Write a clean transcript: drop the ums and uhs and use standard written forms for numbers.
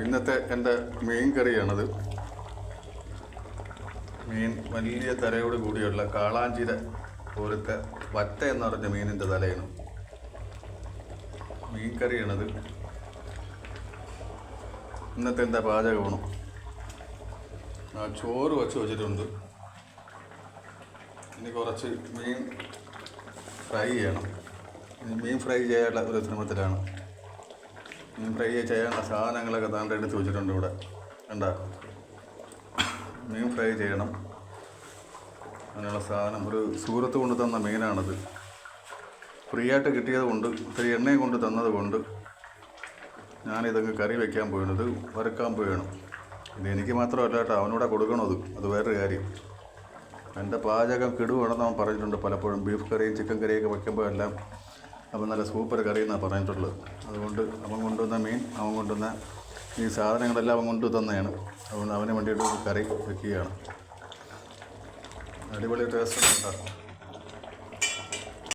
ഇന്നത്തെ എൻ്റെ മീൻ കറിയാണത്. മീൻ വലിയ തലയോട് കൂടിയുള്ള കാളാഞ്ചിര പോലത്തെ വറ്റ എന്ന് പറഞ്ഞ മീനിൻ്റെ തലയാണ്. മീൻ കറിയാണത്. ഇന്നത്തെ എൻ്റെ പാചകമാണ്. ചോറ് വെച്ചിട്ടുണ്ട്. ഇനി കുറച്ച് മീൻ ഫ്രൈ ചെയ്യണം. മീൻ ഫ്രൈ ചെയ്യാനുള്ള ഒരു ശ്രമത്തിലാണ്. മീൻ ഫ്രൈ ചെയ്യാനുള്ള സാധനങ്ങളൊക്കെ താണ്ട് എടുത്ത് വെച്ചിട്ടുണ്ട് ഇവിടെ. കണ്ട, മീൻ ഫ്രൈ ചെയ്യണം. അങ്ങനെയുള്ള സാധനം ഒരു സൂറത്ത് കൊണ്ട് തന്ന മീനാണത്. ഫ്രീ ആയിട്ട് കിട്ടിയത് കൊണ്ട്, ഇത്തിരി എണ്ണയും കൊണ്ട് തന്നത് കൊണ്ട് ഞാനിതങ്ങ് കറി വയ്ക്കാൻ പോയത്, വറുക്കാൻ പോയാണ്. ഇത് എനിക്ക് മാത്രമല്ല കേട്ടോ, അവനൂടെ കൊടുക്കണത്. അത് വേറൊരു കാര്യം. എൻ്റെ പാചകം കിടുവാണെന്ന് അവൻ പറഞ്ഞിട്ടുണ്ട് പലപ്പോഴും. ബീഫ് കറിയും ചിക്കൻ കറിയൊക്കെ വയ്ക്കുമ്പോൾ എല്ലാം അപ്പം നല്ല സൂപ്പർ കറി എന്നാണ് പറഞ്ഞിട്ടുള്ളത്. അതുകൊണ്ട് അവൻ കൊണ്ടുവന്ന മീൻ, അവൻ കൊണ്ടുവന്ന ഈ സാധനങ്ങളെല്ലാം അവൻ കൊണ്ടു തന്നെയാണ്. അതുകൊണ്ട് അവന് വേണ്ടിയിട്ട് കറി വയ്ക്കുകയാണ്. അടിപൊളി ടേസ്റ്റ് ഉണ്ടാകും.